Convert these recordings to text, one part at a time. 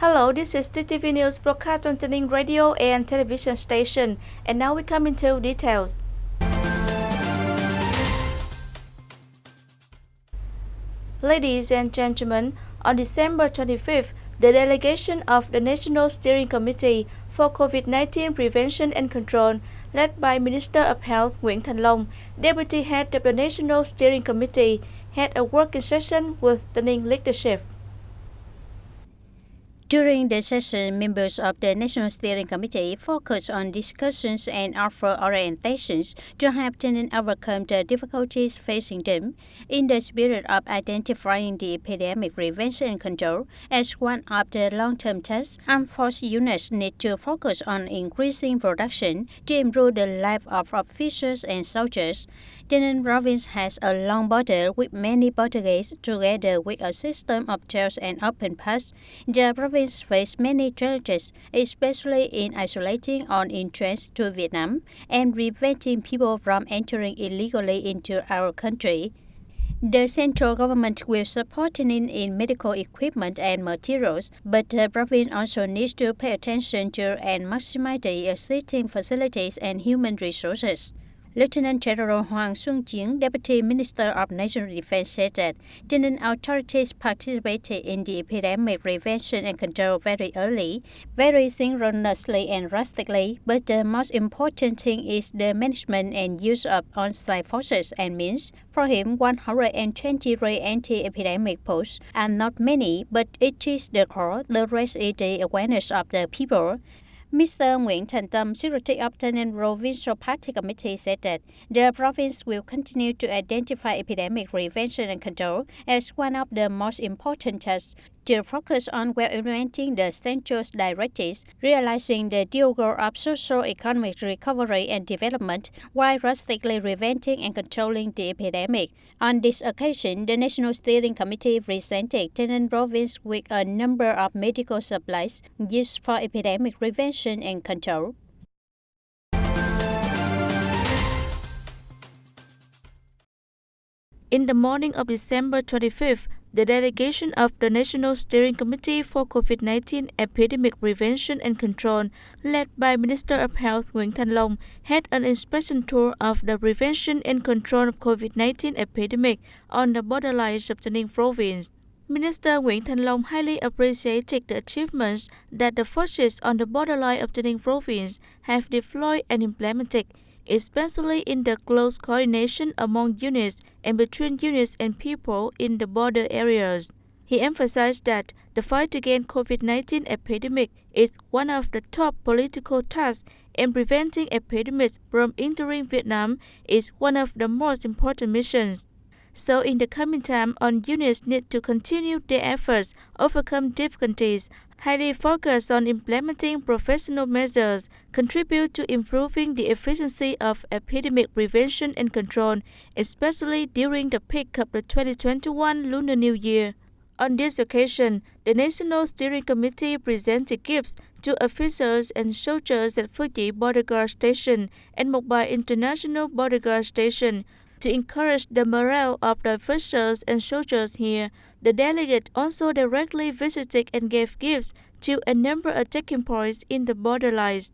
Hello, this is TTV News broadcast on Tay Ninh radio and television station, and now we come into details. Ladies and gentlemen, on December 25th, the delegation of the National Steering Committee for COVID-19 Prevention and Control, led by Minister of Health Nguyễn Thành Long, Deputy Head of the National Steering Committee, had a working session with Tay Ninh leadership. During the session, members of the National Steering Committee focused on discussions and offer orientations to help Tay Ninh overcome the difficulties facing them in the spirit of identifying the epidemic prevention and control as one of the long-term tasks. Armed force units need to focus on increasing production to improve the life of officers and soldiers. Tay Ninh province has a long border with many Portuguese, together with a system of jails and open pass. The province face many challenges, especially in isolating on entrance to Vietnam and preventing people from entering illegally into our country. The central government will support Tay Ninh in medical equipment and materials, but the province also needs to pay attention to and maximize the existing facilities and human resources. Lieutenant General Hoàng Xuân Chiến, Deputy Minister of National Defense, said that Tay Ninh authorities participated in the epidemic prevention and control very early, very synchronously and drastically, but the most important thing is the management and use of on-site forces and means. For him, 123 anti-epidemic posts are not many, but it is the core. The rest is the awareness of the people. Mr. Nguyễn Thành Tâm, Secretary of Tay Ninh Provincial Party Committee, said that the province will continue to identify epidemic prevention and control as one of the most important tasks, to focus on well implementing the central directives, realizing the dual goal of socio-economic recovery and development while drastically preventing and controlling the epidemic. On this occasion, the National Steering Committee presented Tay Ninh Province with a number of medical supplies used for epidemic prevention and control. In the morning of December 25th, the delegation of the National Steering Committee for COVID-19 Epidemic Prevention and Control, led by Minister of Health Nguyễn Thành Long, had an inspection tour of the prevention and control of COVID-19 epidemic on the borderlines of Tay Ninh Province. Minister Nguyễn Thành Long highly appreciated the achievements that the forces on the borderline of Tay Ninh Province have deployed and implemented, especially in the close coordination among units and between units and people in the border areas. He emphasized that the fight against COVID-19 epidemic is one of the top political tasks, and preventing epidemics from entering Vietnam is one of the most important missions. So in the coming time, all units need to continue their efforts, overcome difficulties, highly focus on implementing professional measures, contribute to improving the efficiency of epidemic prevention and control, especially during the peak of the 2021 Lunar New Year. On this occasion, the National Steering Committee presented gifts to officers and soldiers at Phước Dĩ Border Guard Station and Moc Bai International Border Guard Station to encourage the morale of the officers and soldiers here. The delegate also directly visited and gave gifts to a number of checking points in the borderlines.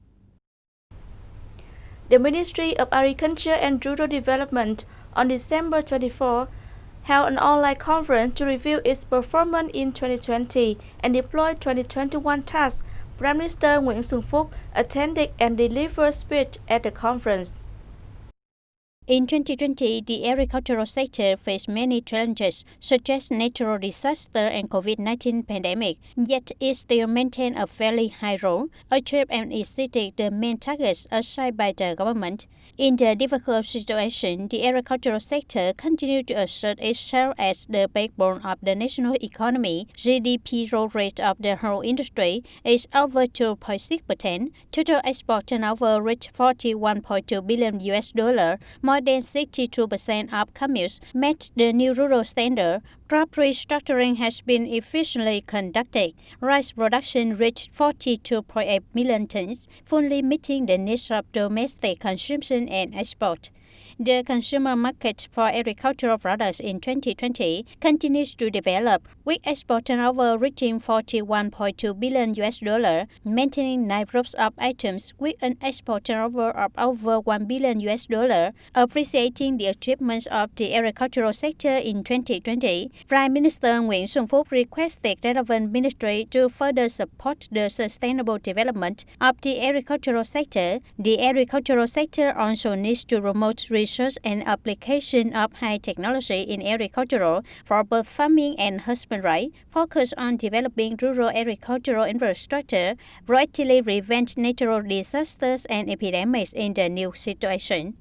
The Ministry of Agriculture and Rural Development on December 24 held an online conference to review its performance in 2020 and deploy 2021 tasks. Prime Minister Nguyễn Xuân Phúc attended and delivered a speech at the conference. In 2020, the agricultural sector faced many challenges, such as natural disaster and COVID-19 pandemic, yet it still maintained a fairly high role, achieved and exceeded the main targets assigned by the government. In the difficult situation, the agricultural sector continued to assert itself as the backbone of the national economy. GDP growth rate of the whole industry is over 2.6%. Total export turnover reached $41.2 billion, more than 62% of commutes met the new rural standard. Crop restructuring has been efficiently conducted. Rice production reached 42.8 million tons, fully meeting the needs of domestic consumption and export. The consumer market for agricultural products in 2020 continues to develop, with export turnover reaching $41.2 billion, maintaining 9 groups of items with an export turnover of over $1 billion, appreciating the achievements of the agricultural sector in 2020. Prime Minister Nguyễn Xuân Phúc requested relevant ministry to further support the sustainable development of the agricultural sector. The agricultural sector also needs to promote research and application of high technology in agriculture for both farming and husbandry, focus on developing rural agricultural infrastructure, proactively prevent natural disasters and epidemics in the new situation.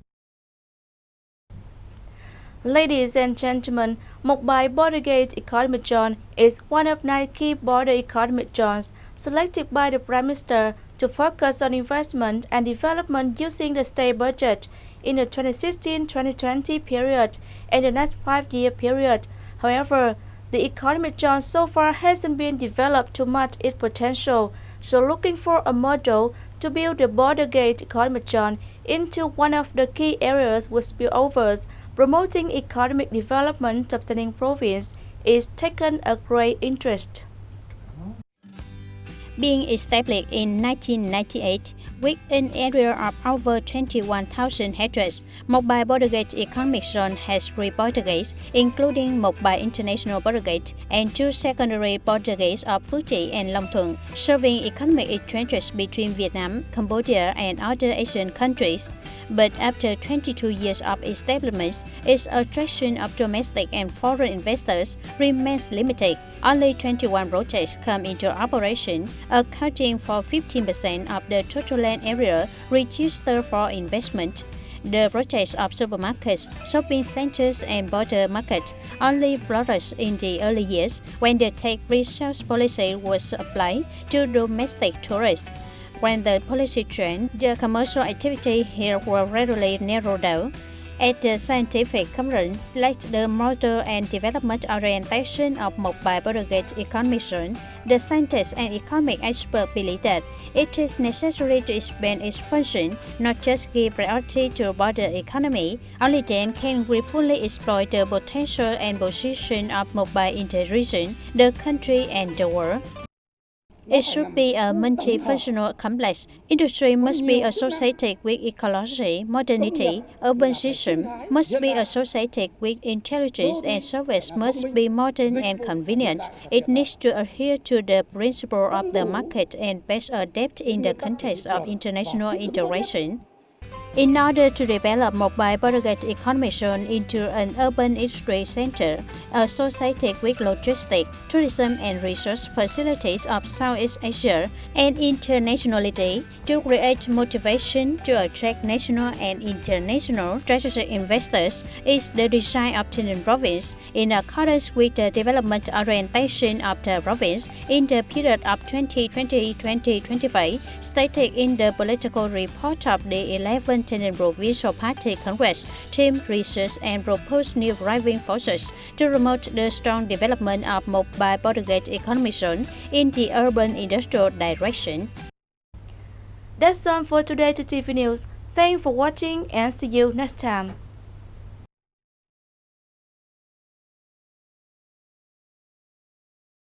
Ladies and gentlemen, Moc Bai border gate economic zone is one of 9 key border economic zones selected by the Prime Minister to focus on investment and development using the state budget in the 2016-2020 period and the next 5-year period. However, the economic zone so far hasn't been developed to match its potential, so looking for a model to build the border gate economic zone into one of the key areas with spillovers, promoting economic development of Tay Ninh province is taken a great interest. Being established in 1998 with an area of over 21,000 hectares, Moc Bai Border Gate Economic Zone has 3 border gates, including Moc Bai International Border Gate and 2 secondary border gates of Phu Chi and Long Thuận, serving economic exchanges between Vietnam, Cambodia, and other Asian countries. But after 22 years of establishment, its attraction of domestic and foreign investors remains limited. Only 21 projects come into operation, accounting for 15% of the total land area registered for investment. The projects of supermarkets, shopping centers, and border markets only flourished in the early years when the tax-free sales policy was applied to domestic tourists. When the policy changed, the commercial activity here will gradually narrow down. At the scientific conference, like the model and development orientation of Moc Bai Border Gate Economic Zone, the scientists and economic experts believe that it is necessary to expand its function, not just give priority to border economy. Only then can we fully exploit the potential and position of Moc Bai in the region, the country, and the world. It should be a multifunctional complex. Industry must be associated with ecology, modernity, urbanization must be associated with intelligence, and service must be modern and convenient. It needs to adhere to the principle of the market and best adapt in the context of international integration. In order to develop Moc Bai Border Gate Economic Zone into an urban industry center associated with logistics, tourism, and research facilities of Southeast Asia and internationality, to create motivation to attract national and international strategic investors, is the design of Tay Ninh province in accordance with the development orientation of the province in the period of 2020-2025, stated in the political report of the 11th Tay Ninh Provincial Party Congress, team research and propose new driving forces to promote the strong development of Moc Bai Border Gate Economic Zone in the urban industrial direction. That's all for today TTV News. Thanks for watching and see you next time.